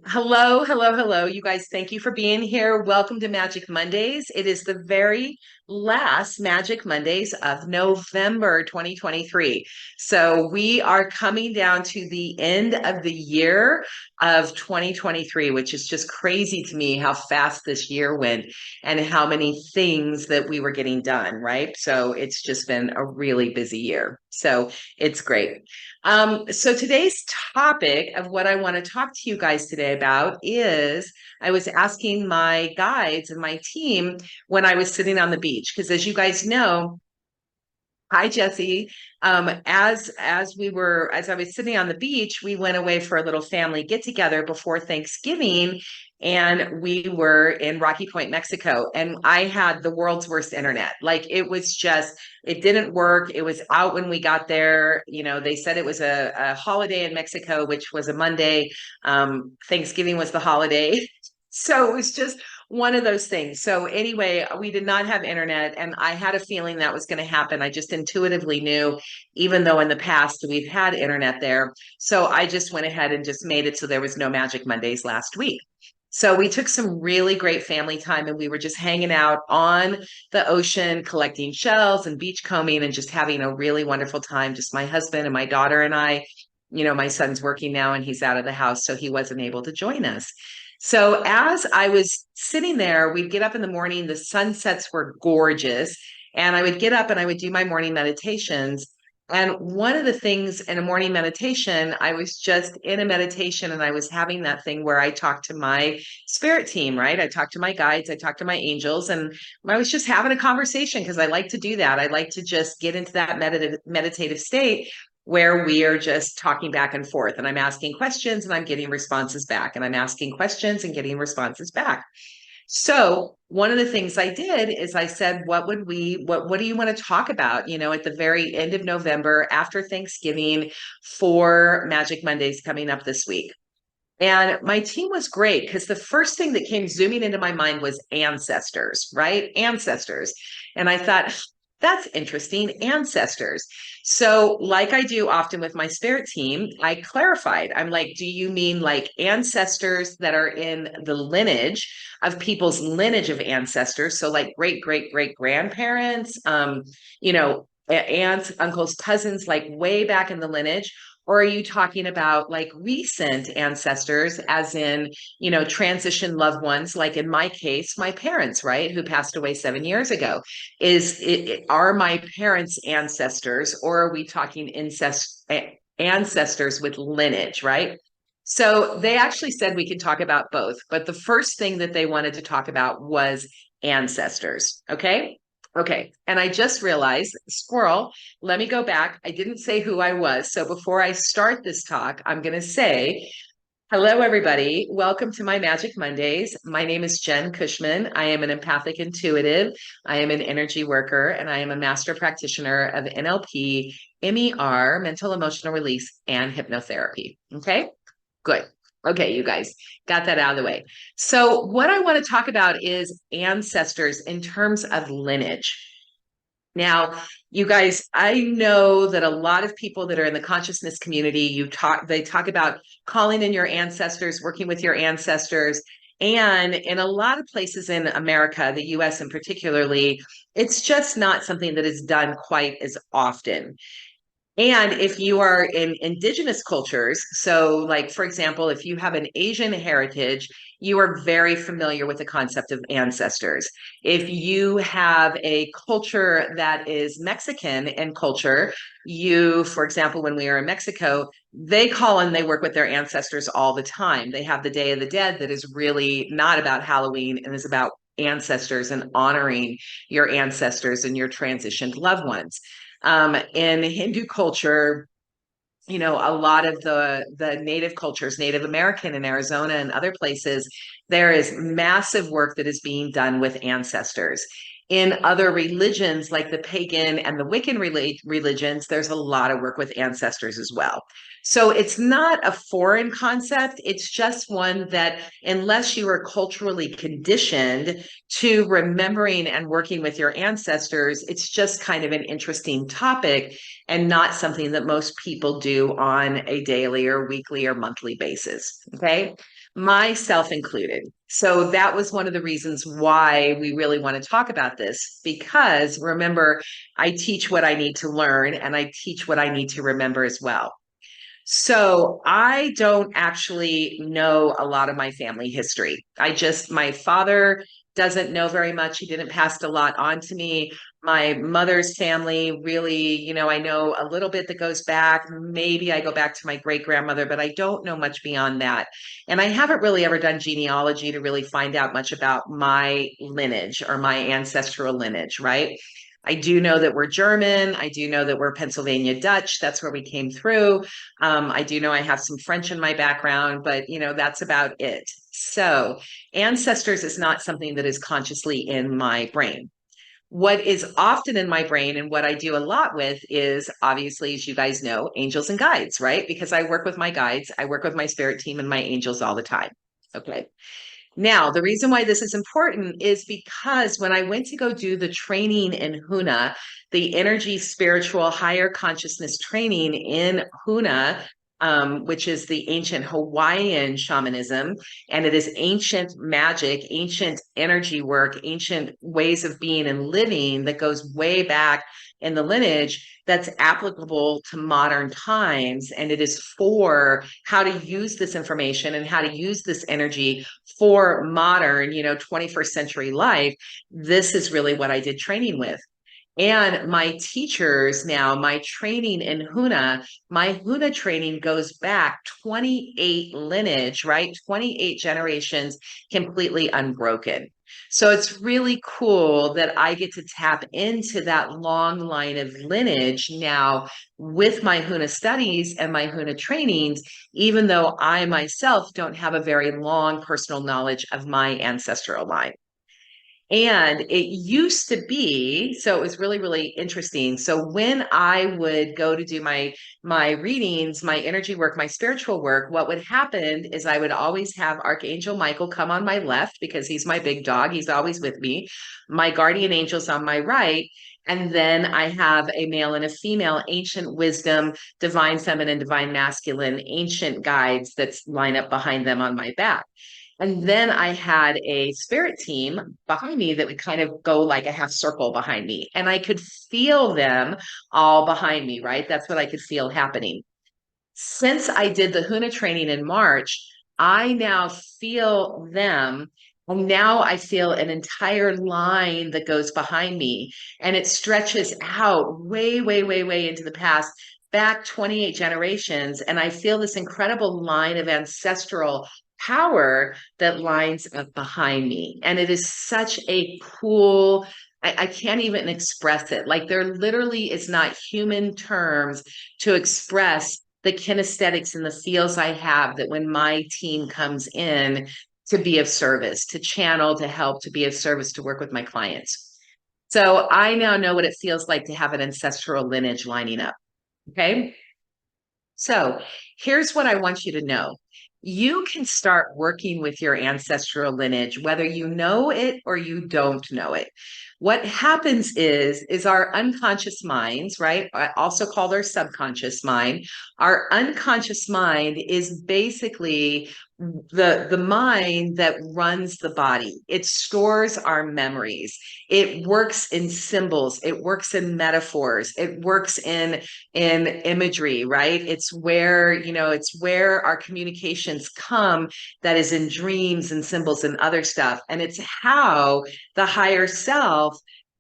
Hello, hello, hello. You guys, thank you for being here. Welcome to Magic Mondays. It is the very last Magic Mondays of November 2023. So we are coming down to the end of the year of 2023, which is just crazy to me how fast this year went and how many things that we were getting done, right? So it's just been a really busy year. So it's great. So today's topic of what I want to talk to you guys today about is I was asking my guides and my team when I was sitting on the beach, because as you guys know, hi Jesse. As I was sitting on the beach, we went away for a little family get together before Thanksgiving, and we were in Rocky Point, Mexico. And I had the world's worst internet. Like it didn't work. It was out when we got there. You know, they said it was a holiday in Mexico, which was a Monday. Thanksgiving was the holiday. So it was just one of those things. So anyway, we did not have internet, and I had a feeling that was going to happen. I just intuitively knew, even though in the past we've had internet there. So I just went ahead and just made it so there was no Magic Mondays last week. So we took some really great family time, and we were just hanging out on the ocean, collecting shells and beach combing and just having a really wonderful time. Just my husband and my daughter and I. You know, my son's working now and he's out of the house, so he wasn't able to join us. So as I was sitting there, we'd get up in the morning, the sunsets were gorgeous, and I would get up and I would do my morning meditations. And one of the things in a morning meditation, I was just in a meditation and I was having that thing where I talked to my spirit team, right? I talked to my guides, I talked to my angels, and I was just having a conversation because I like to do that. I like to just get into that meditative state where we are just talking back and forth, and I'm asking questions and I'm getting responses back, and I'm asking questions and getting responses back. So one of the things I did is I said, what do you want to talk about, you know, at the very end of November after Thanksgiving for Magic Mondays coming up this week? And my team was great because the first thing that came zooming into my mind was ancestors, right? Ancestors. And I thought, that's interesting, ancestors. So, like I do often with my spirit team, I clarified. I'm like, do you mean like ancestors that are in the lineage of people's lineage of ancestors? So, like great, great, great grandparents, you know, aunts, uncles, cousins, like way back in the lineage? Or are you talking about like recent ancestors, as in, you know, transition loved ones, like in my case, my parents, right, who passed away 7 years ago? Are my parents ancestors, or are we talking ancestors with lineage, right? So they actually said we could talk about both, but the first thing that they wanted to talk about was ancestors. Okay. Okay. And I just realized, squirrel, let me go back. I didn't say who I was. So before I start this talk, I'm going to say, hello, everybody. Welcome to my Magic Mondays. My name is Jen Cushman. I am an empathic intuitive. I am an energy worker, and I am a master practitioner of NLP, MER, mental emotional release, and hypnotherapy. Okay, good. Okay, you guys got that out of the way. So, what I want to talk about is ancestors in terms of lineage. Now, you guys, I know that a lot of people that are in the consciousness community, they talk about calling in your ancestors, working with your ancestors. And in a lot of places in America, the US in particularly, it's just not something that is done quite as often. And if you are in indigenous cultures, so like, for example, if you have an Asian heritage, you are very familiar with the concept of ancestors. If you have a culture that is Mexican in culture, for example, when we are in Mexico, they call and they work with their ancestors all the time. They have the Day of the Dead that is really not about Halloween and is about ancestors and honoring your ancestors and your transitioned loved ones. In Hindu culture, you know, a lot of the native cultures, Native American in Arizona and other places, there is massive work that is being done with ancestors. In other religions, like the pagan and the Wiccan religions, there's a lot of work with ancestors as well. So it's not a foreign concept. It's just one that, unless you are culturally conditioned to remembering and working with your ancestors, it's just kind of an interesting topic and not something that most people do on a daily or weekly or monthly basis. Okay. myself included. So that was one of the reasons why we really want to talk about this, because remember, I teach what I need to learn and I teach what I need to remember as well. So I don't actually know a lot of my family history. My father doesn't know very much. He didn't pass a lot on to me. My mother's family, really, I know a little bit that goes back. Maybe I go back to my great grandmother, but I don't know much beyond that. And I haven't really ever done genealogy to really find out much about my lineage or my ancestral lineage, right? I do know that we're German. I do know that we're Pennsylvania Dutch. That's where we came through. I do know I have some French in my background, but that's about it. So ancestors is not something that is consciously in my brain. What is often in my brain and what I do a lot with is obviously, as you guys know, angels and guides, right? Because I work with my guides, I work with my spirit team and my angels all the time. Okay. Now, the reason why this is important is because when I went to go do the training in Huna, the energy, spiritual, higher consciousness training in Huna, which is the ancient Hawaiian shamanism, and it is ancient magic, ancient energy work, ancient ways of being and living that goes way back in the lineage that's applicable to modern times. And it is for how to use this information and how to use this energy for modern, 21st century life. This is really what I did training with. And my teachers now, my training in Huna, my Huna training goes back 28 lineage, right? 28 generations completely unbroken. So it's really cool that I get to tap into that long line of lineage now with my Huna studies and my Huna trainings, even though I myself don't have a very long personal knowledge of my ancestral line. And it used to be, so it was really, really interesting. So when I would go to do my readings, my energy work, my spiritual work, what would happen is I would always have Archangel Michael come on my left because he's my big dog. He's always with me. My guardian angels on my right. And then I have a male and a female, ancient wisdom, divine feminine, divine masculine, ancient guides that line up behind them on my back. And then I had a spirit team behind me that would kind of go like a half circle behind me. And I could feel them all behind me, right? That's what I could feel happening. Since I did the Huna training in March, I now feel them. And now I feel an entire line that goes behind me. And it stretches out way, way, way, way into the past, back 28 generations. And I feel this incredible line of ancestral power that lines up behind me. And it is such a cool, I can't even express it. Like there literally is not human terms to express the kinesthetics and the feels I have that when my team comes in to be of service, to channel, to help, to be of service, to work with my clients. So I now know what it feels like to have an ancestral lineage lining up. Okay. So here's what I want you to know. You can start working with your ancestral lineage, whether you know it or you don't know it. What happens is our unconscious minds, right? Also called our subconscious mind. Our unconscious mind is basically the mind that runs the body. It stores our memories. It works in symbols. It works in metaphors. It works in imagery, right? It's where our communications come, that is in dreams and symbols and other stuff. And it's how the higher self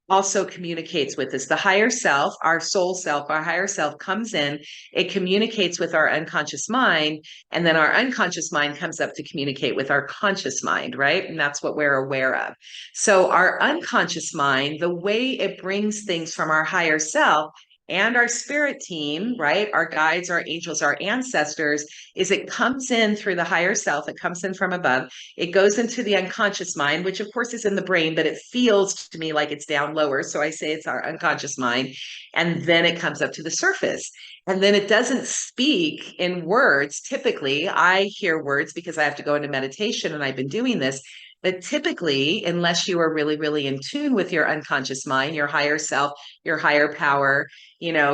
also communicates with us. The higher self, our soul self, our higher self comes in, it communicates with our unconscious mind, and then our unconscious mind comes up to communicate with our conscious mind, right? And that's what we're aware of. So our unconscious mind, the way it brings things from our higher self and our spirit team, right? Our guides, our angels, our ancestors, is it comes in through the higher self. It comes in from above. It goes into the unconscious mind, which of course is in the brain, but it feels to me like it's down lower. So I say it's our unconscious mind. And then it comes up to the surface. And then it doesn't speak in words. Typically, I hear words because I have to go into meditation and I've been doing this. But typically, unless you are really, really in tune with your unconscious mind, your higher self, your higher power,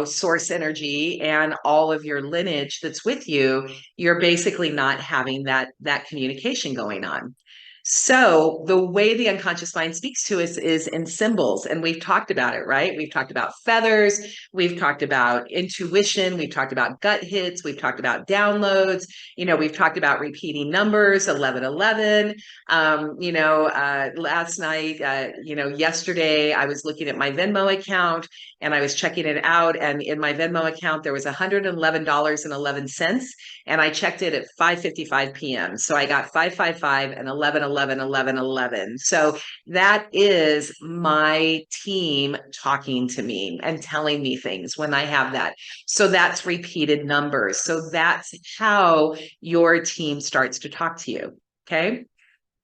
source energy, and all of your lineage that's with you, you're basically not having that communication going on. So the way the unconscious mind speaks to us is in symbols. And we've talked about it, right? We've talked about feathers. We've talked about intuition. We've talked about gut hits. We've talked about downloads. We've talked about repeating numbers, 1111. Last night, yesterday, I was looking at my Venmo account and I was checking it out. And in my Venmo account, there was $111.11. And I checked it at 5:55 p.m. So I got 555 and 1111 1111. So that is my team talking to me and telling me things when I have that. So that's repeated numbers. So that's how your team starts to talk to you. Okay.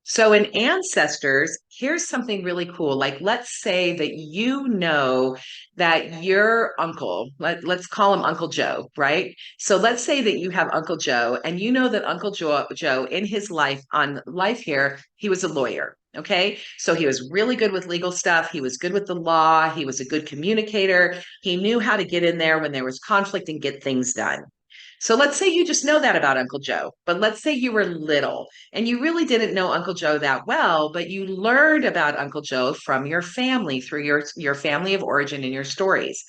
So in ancestors, here's something really cool. Like, let's say that that your uncle, let's call him Uncle Joe, right? So let's say that you have Uncle Joe, and you know that Uncle Joe in his life on life here, he was a lawyer. Okay. So he was really good with legal stuff. He was good with the law. He was a good communicator. He knew how to get in there when there was conflict and get things done. So let's say you just know that about Uncle Joe, but let's say you were little and you really didn't know Uncle Joe that well, but you learned about Uncle Joe from your family through your family of origin and your stories.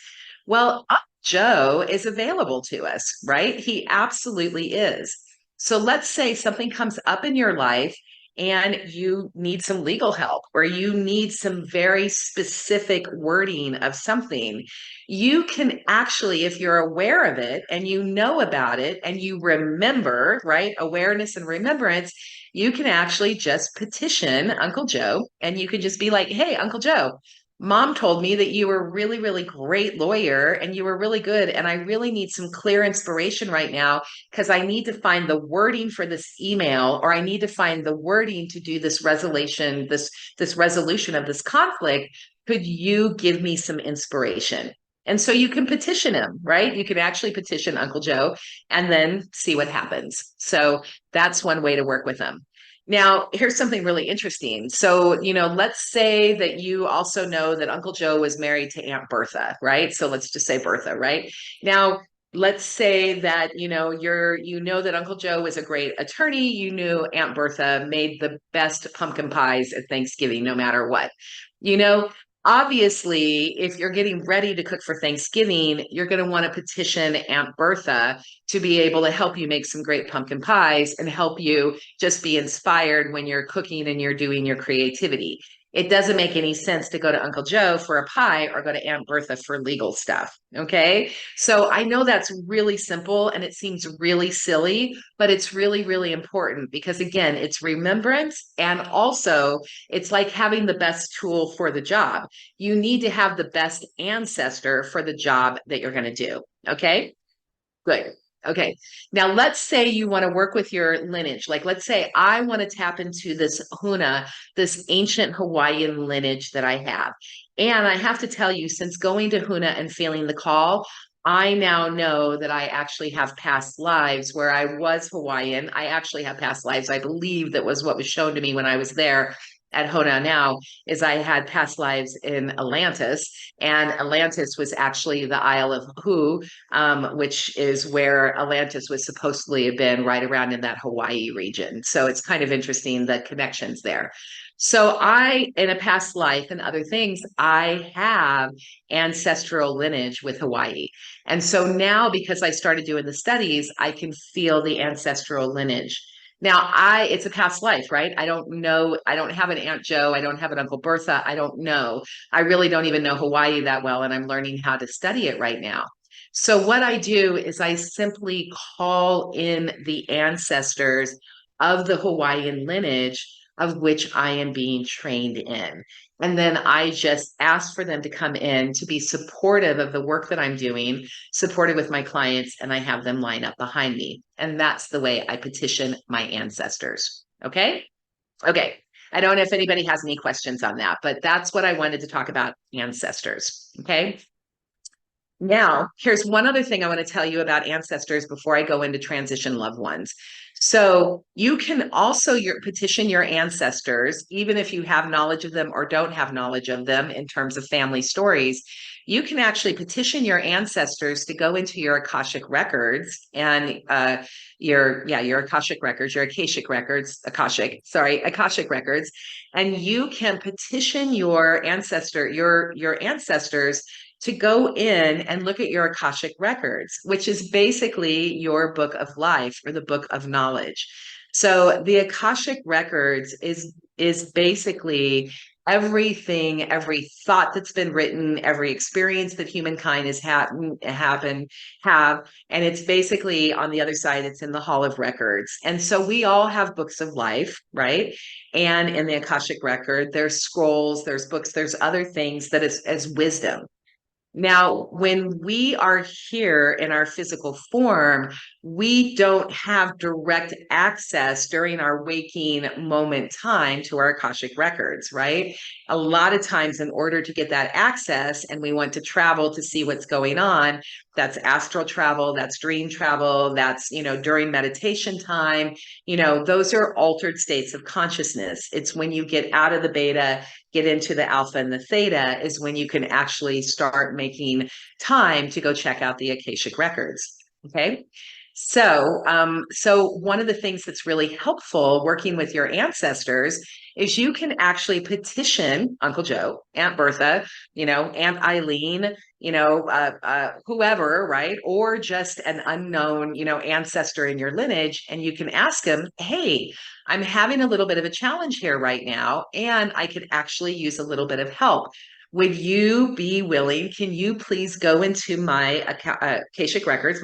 Well, Uncle Joe is available to us, right? He absolutely is. So let's say something comes up in your life and you need some legal help or you need some very specific wording of something. You can actually, if you're aware of it and you know about it and you remember, right? Awareness and remembrance, you can actually just petition Uncle Joe and you could just be like, hey, Uncle Joe, Mom told me that you were a really, really great lawyer and you were really good. And I really need some clear inspiration right now because I need to find the wording for this email, or I need to find the wording to do this resolution, this resolution of this conflict. Could you give me some inspiration? And so you can petition him, right? You can actually petition Uncle Joe and then see what happens. So that's one way to work with him. Now, here's something really interesting. So, let's say that you also know that Uncle Joe was married to Aunt Bertha, right? So let's just say Bertha, right? Now, let's say that you know that Uncle Joe was a great attorney. You knew Aunt Bertha made the best pumpkin pies at Thanksgiving, no matter what. You know, Obviously, if you're getting ready to cook for Thanksgiving, you're going to want to petition Aunt Bertha to be able to help you make some great pumpkin pies and help you just be inspired when you're cooking and you're doing your creativity. It doesn't make any sense to go to Uncle Joe for a pie or go to Aunt Bertha for legal stuff. Okay. So I know that's really simple and it seems really silly, but it's really, really important because, again, it's remembrance. And also, it's like having the best tool for the job. You need to have the best ancestor for the job that you're going to do. Okay. Good. Okay. Now let's say you want to work with your lineage. Like, let's say I want to tap into this Huna, this ancient Hawaiian lineage that I have. And I have to tell you, since going to Huna and feeling the call, I now know that I actually have past lives where I was Hawaiian. I actually have past lives. I believe that was what was shown to me when I was there at Hona now, is I had past lives in Atlantis, and Atlantis was actually the Isle of Hu, which is where Atlantis was supposedly have been, right around in that Hawaii region. So it's kind of interesting, the connections there. So in a past life and other things, I have ancestral lineage with Hawaii. And so now, because I started doing the studies, I can feel the ancestral lineage. Now, it's a past life, right? I don't know. I don't have an Aunt Joe. I don't have an Uncle Bertha. I don't know. I really don't even know Hawaii that well, and I'm learning how to study it right now. So what I do is I simply call in the ancestors of the Hawaiian lineage of which I am being trained in. And then I just ask for them to come in to be supportive of the work that I'm doing, supportive with my clients, and I have them line up behind me. And that's the way I petition my ancestors. Okay. Okay. I don't know if anybody has any questions on that, but that's what I wanted to talk about, ancestors. Okay. Now, here's one other thing I want to tell you about ancestors before I go into transition loved ones. So you can also petition your ancestors, even if you have knowledge of them or don't have knowledge of them in terms of family stories. You can actually petition your ancestors to go into your Akashic records and your Akashic records, your Akashic records, Akashic records, and you can petition your ancestors to go in and look at your Akashic records, which is basically your book of life or the book of knowledge. So the Akashic records is basically everything, every thought that's been written, every experience that humankind has have, and it's basically on the other side, it's in the Hall of Records. And so we all have books of life, right? And in the Akashic record, there's scrolls, there's books, there's other things that is as wisdom. Now, when we are here in our physical form, we don't have direct access during our waking moment time to our Akashic records, right? A lot of times, in order to get that access, and we want to travel to see what's going on, that's astral travel, that's dream travel, that's, during meditation time, those are altered states of consciousness. It's when you get out of the beta, get into the alpha and the theta is when you can actually start making time to go check out the Akashic records. Okay. So one of the things that's really helpful working with your ancestors is you can actually petition Uncle Joe, Aunt Bertha, Aunt Eileen, whoever, right? Or just an unknown, ancestor in your lineage. And you can ask them, hey, I'm having a little bit of a challenge here right now, and I could actually use a little bit of help. Would you be willing? Can you please go into my Akashic records,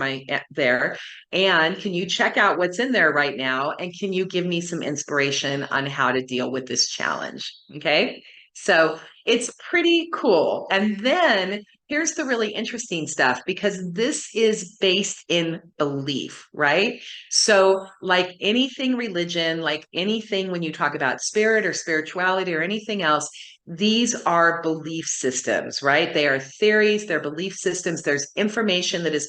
there, and can you check out what's in there right now? And can you give me some inspiration on how to deal with this challenge? Okay. So it's pretty cool. And then here's the really interesting stuff, because this is based in belief, right? So, like anything religion, like anything when you talk about spirit or spirituality or anything else, these are belief systems, right? They are theories, they're belief systems. There's information that has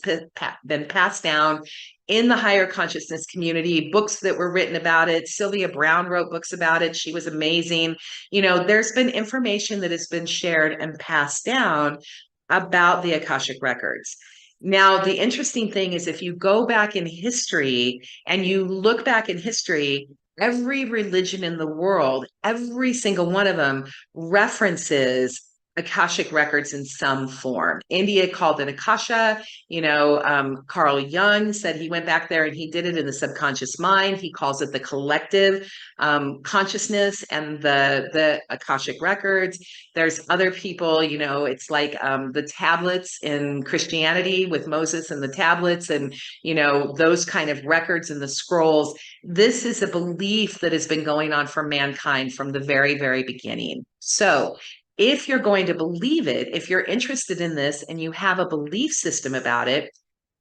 been passed down in the higher consciousness community, books that were written about it. Sylvia Browne wrote books about it. She was amazing. There's been information that has been shared and passed down about the Akashic records. Now, the interesting thing is if you go back in history and you look back in history, every religion in the world, every single one of them references Akashic records in some form. India called it Akasha. Carl Jung said he went back there and he did it in the subconscious mind. He calls it the collective consciousness and the Akashic records. There's other people, it's like the tablets in Christianity with Moses and the tablets and, those kind of records and the scrolls. This is a belief that has been going on for mankind from the very, very beginning. So if you're going to believe it, if you're interested in this and you have a belief system about it,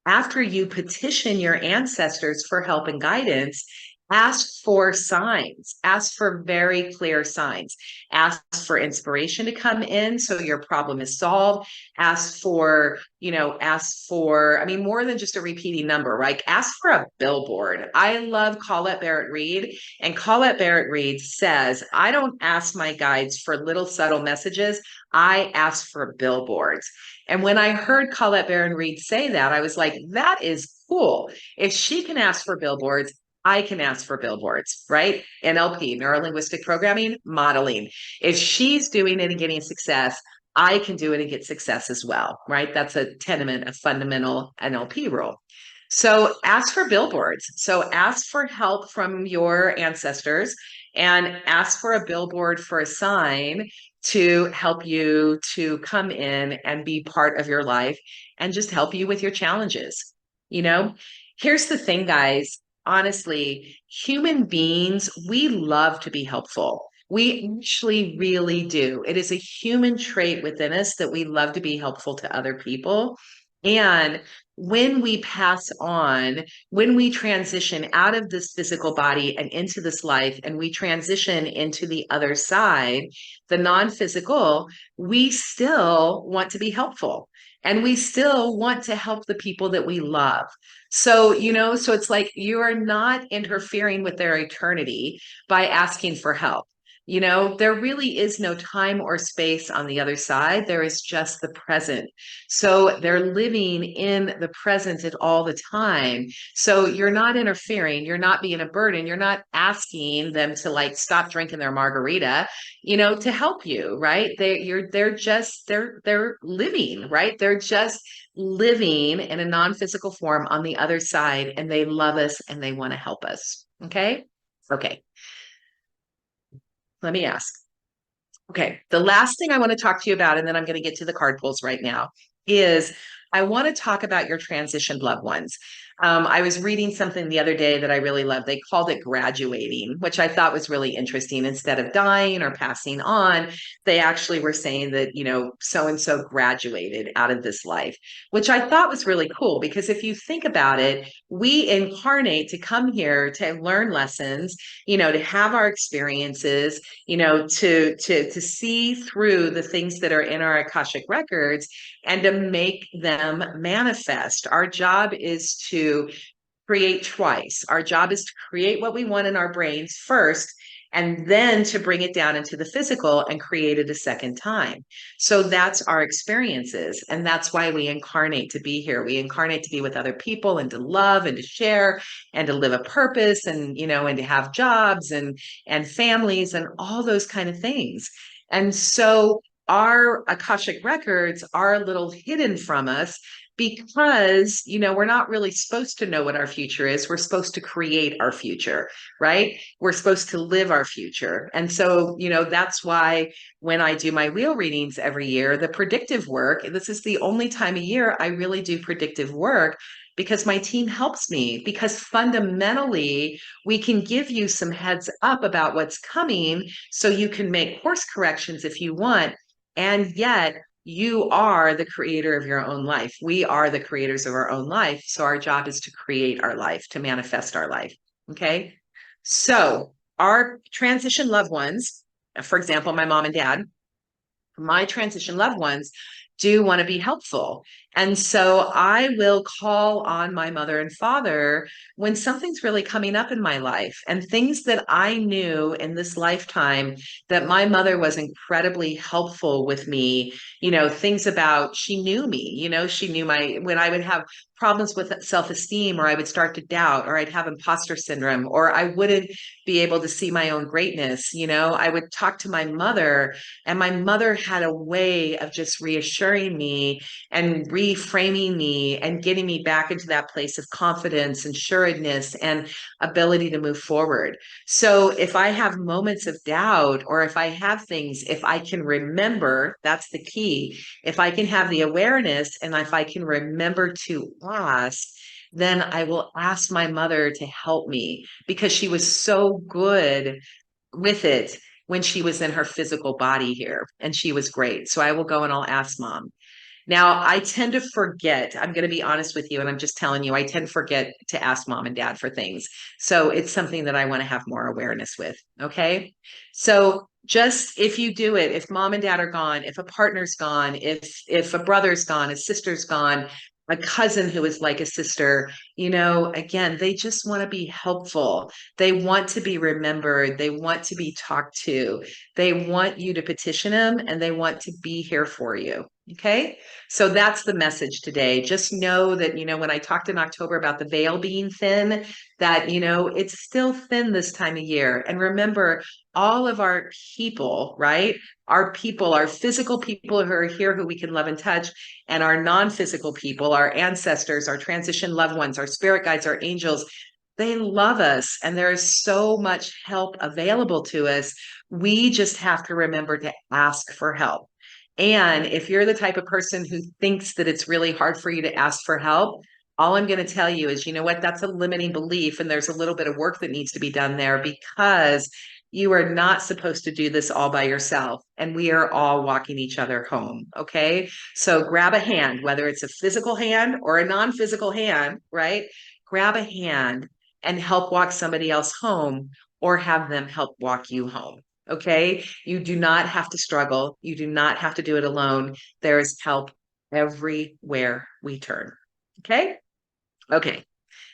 after you petition your ancestors for help and guidance, ask for signs, ask for very clear signs, ask for inspiration to come in so your problem is solved, ask for, more than just a repeating number, right? Ask for a billboard. I love Colette Barrett Reed, and Colette Barrett Reed says, I don't ask my guides for little subtle messages. I ask for billboards. And when I heard Colette Barrett Reed say that, I was like, that is cool. If she can ask for billboards, I can ask for billboards, right? NLP, neuro linguistic programming, modeling. If she's doing it and getting success, I can do it and get success as well, right? That's a tenement, a fundamental NLP rule. So ask for billboards. So ask for help from your ancestors and ask for a billboard for a sign to help you to come in and be part of your life and just help you with your challenges. Here's the thing, guys. Honestly, human beings, we love to be helpful. We actually really do. It is a human trait within us that we love to be helpful to other people. And when we pass on, when we transition out of this physical body and into this life, and we transition into the other side, the non-physical, we still want to be helpful. And we still want to help the people that we love. So, so it's like you are not interfering with their eternity by asking for help. There really is no time or space on the other side. There is just the present. So they're living in the present at all the time. So you're not interfering. You're not being a burden. You're not asking them to like stop drinking their margarita, to help you, right? They're living, right? They're just living in a non-physical form on the other side, and they love us and they want to help us. Okay. Okay. Let me ask. Okay. The last thing I want to talk to you about, and then I'm going to get to the card pulls right now, is I want to talk about your transitioned loved ones. I was reading something the other day that I really loved. They called it graduating, which I thought was really interesting. Instead of dying or passing on, they actually were saying that, so and so graduated out of this life, which I thought was really cool because if you think about it, we incarnate to come here to learn lessons, to have our experiences, to see through the things that are in our Akashic records and to make them manifest. Our job is to create twice. Our job is to create what we want in our brains first, and then to bring it down into the physical and create it a second time. So that's our experiences. And that's why we incarnate to be here. We incarnate to be with other people and to love and to share and to live a purpose and, and to have jobs and families and all those kind of things. And so our Akashic records are a little hidden from us because we're not really supposed to know what our future is. We're supposed to create our future, right? We're supposed to live our future. And so that's why when I do my wheel readings every year, the predictive work, this is the only time a year I really do predictive work, because my team helps me, because fundamentally we can give you some heads up about what's coming so you can make course corrections if you want. And yet you are the creator of your own life. We are the creators of our own life. So our job is to create our life, to manifest our life. Okay. So our transition loved ones, for example, my mom and dad, my transition loved ones do want to be helpful. And so I will call on my mother and father when something's really coming up in my life and things that I knew in this lifetime that my mother was incredibly helpful with me, things about she knew me, she knew when I would have problems with self-esteem or I would start to doubt or I'd have imposter syndrome or I wouldn't be able to see my own greatness, I would talk to my mother and my mother had a way of just reassuring me and reframing me and getting me back into that place of confidence and sureness and ability to move forward. So if I have moments of doubt or if I have things, if I can remember, that's the key. If I can have the awareness and if I can remember to ask, then I will ask my mother to help me because she was so good with it when she was in her physical body here and she was great. So I will go and I'll ask mom. Now, I tend to forget. I'm going to be honest with you, and I'm just telling you, I tend to forget to ask mom and dad for things. So it's something that I want to have more awareness with. Okay. So just if you do it, if mom and dad are gone, if a partner's gone, if a brother's gone, a sister's gone, a cousin who is like a sister, again, they just want to be helpful. They want to be remembered. They want to be talked to. They want you to petition them and they want to be here for you. Okay. So that's the message today. Just know that, when I talked in October about the veil being thin, that, it's still thin this time of year. And remember, all of our people, right? Our people, our physical people who are here who we can love and touch, and our non-physical people, our ancestors, our transition loved ones, our spirit guides, our angels, they love us. And there is so much help available to us. We just have to remember to ask for help. And if you're the type of person who thinks that it's really hard for you to ask for help, all I'm going to tell you is, you know what, that's a limiting belief. And there's a little bit of work that needs to be done there because you are not supposed to do this all by yourself. And we are all walking each other home. Okay. So grab a hand, whether it's a physical hand or a non-physical hand, right? Grab a hand and help walk somebody else home or have them help walk you home. Okay. You do not have to struggle. You do not have to do it alone. There is help everywhere we turn. Okay. Okay.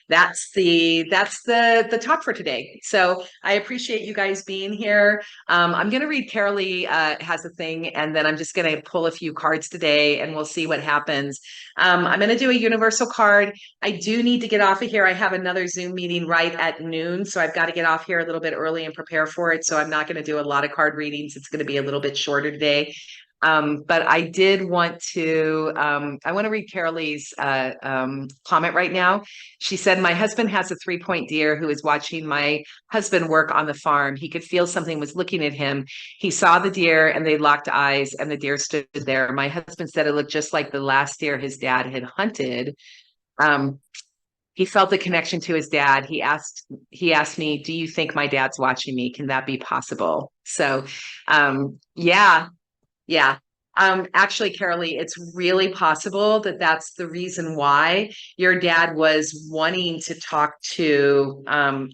That's the talk for today. So I appreciate you guys being here. I'm going to read Carolee has a thing, and then I'm just going to pull a few cards today, and we'll see what happens. I'm going to do a universal card. I do need to get off of here. I have another Zoom meeting right at noon, so I've got to get off here a little bit early and prepare for it. So I'm not going to do a lot of card readings. It's going to be a little bit shorter today. But I did want to, I want to read Carolee's comment right now. She said, my husband has a 3-point deer who is watching my husband work on the farm. He could feel something was looking at him. He saw the deer and they locked eyes and the deer stood there. My husband said it looked just like the last deer his dad had hunted. Um, he felt the connection to his dad. He asked me, do you think my dad's watching me? Can that be possible? So, yeah, yeah. Actually, Carolee, it's really possible that that's the reason why your dad was wanting to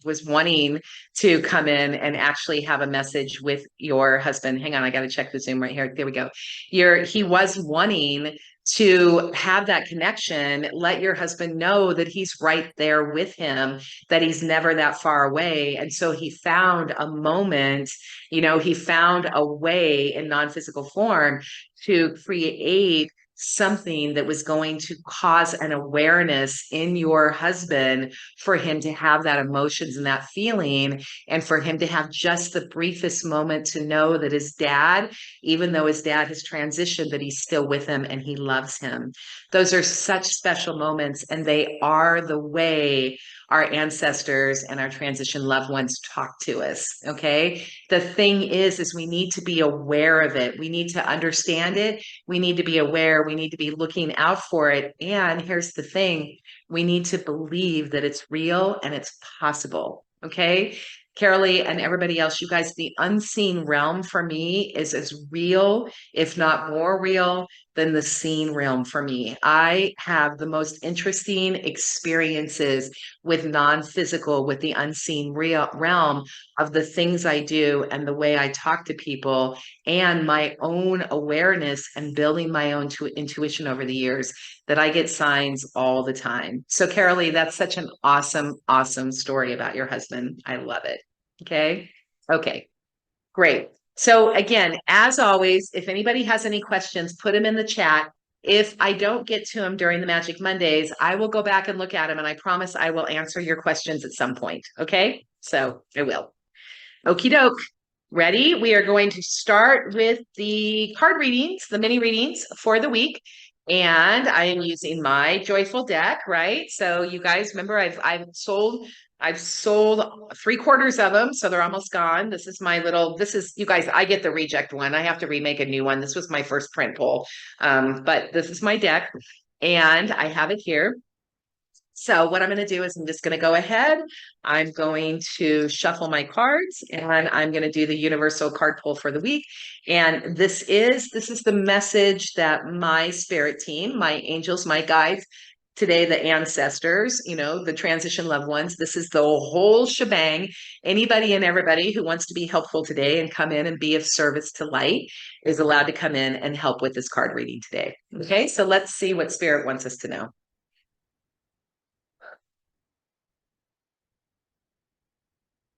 was wanting to come in and actually have a message with your husband. Hang on, I got to check the Zoom right here. There we go. He was wanting to have that connection, let your husband know that he's right there with him, that he's never that far away. And so he found a moment, he found a way in non-physical form to create something that was going to cause an awareness in your husband for him to have that emotions and that feeling, and for him to have just the briefest moment to know that his dad, even though his dad has transitioned, that he's still with him and he loves him. Those are such special moments, and they are the way our ancestors and our transition loved ones talk to us. Okay. The thing is we need to be aware of it. We need to understand it. We need to be aware. We need to be looking out for it. And here's the thing. We need to believe that it's real and it's possible. Okay. Carolee and everybody else, you guys, the unseen realm for me is as real, if not more real, than the seen realm for me. I have the most interesting experiences with non-physical, with the unseen real realm of the things I do and the way I talk to people, and my own awareness and building my own intuition over the years, that I get signs all the time. So Carolee, that's such an awesome, awesome story about your husband. I love it. Okay. Okay. Great. So again, as always, if anybody has any questions, put them in the chat. If I don't get to them during the Magic Mondays, I will go back and look at them, and I promise I will answer your questions at some point. Okay. So I will. Okie doke. Ready? We are going to start with the card readings, the mini readings for the week. And I am using my Joyful deck, right? So you guys remember I've sold 3/4 of them, so they're almost gone. This is you guys, I get the reject one. I have to remake a new one. This was my first print pull. But this is my deck and I have it here. So what I'm going to do is I'm just going to go ahead. I'm going to shuffle my cards and I'm going to do the universal card pull for the week. And this is the message that my spirit team, my angels, my guides, today, the ancestors, the transition loved ones, this is the whole shebang. Anybody and everybody who wants to be helpful today and come in and be of service to light is allowed to come in and help with this card reading today. Okay, so let's see what spirit wants us to know.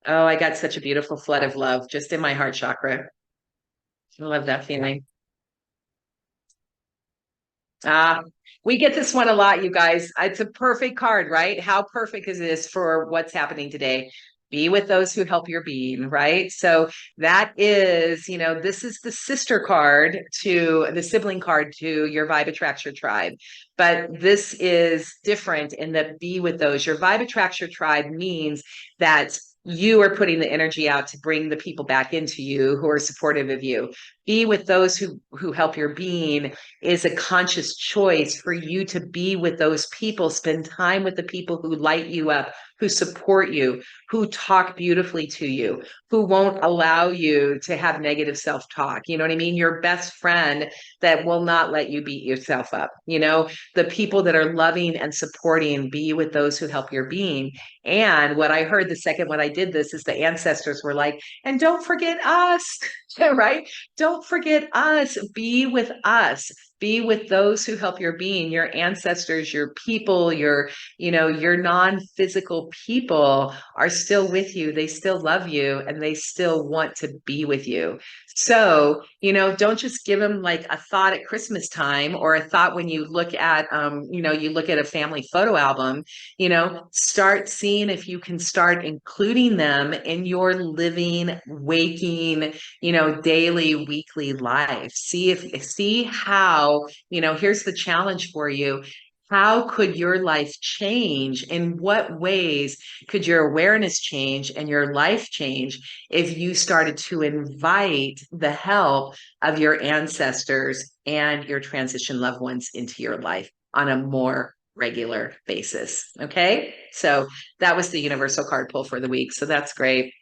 Oh, I got such a beautiful flood of love just in my heart chakra. I love that feeling. We get this one a lot, you guys. It's a perfect card, right? How perfect is this for what's happening today? Be with those who help your being, right? So that is, this is the sister card to the sibling card to your Vibe Attracts Your Tribe. But this is different in that be with those. Your Vibe Attracts Your Tribe means that you are putting the energy out to bring the people back into you who are supportive of you. Be with those who help your being is a conscious choice for you to be with those people, spend time with the people who light you up, who support you, who talk beautifully to you, who won't allow you to have negative self-talk. You know what I mean? Your best friend that will not let you beat yourself up. The people that are loving and supporting, be with those who help your being. And what I heard the second when I did this is the ancestors were like, and don't forget us, right? Don't forget us. Be with us. Be with those who help your being, your ancestors, your people, your non-physical people are still with you. They still love you and they still want to be with you. So, don't just give them like a thought at Christmas time or a thought when you look at, you look at a family photo album, start seeing if you can start including them in your living, waking, daily, weekly life. See how, here's the challenge for you. How could your life change? In what ways could your awareness change and your life change if you started to invite the help of your ancestors and your transition loved ones into your life on a more regular basis? Okay. So that was the universal card pull for the week. So that's great.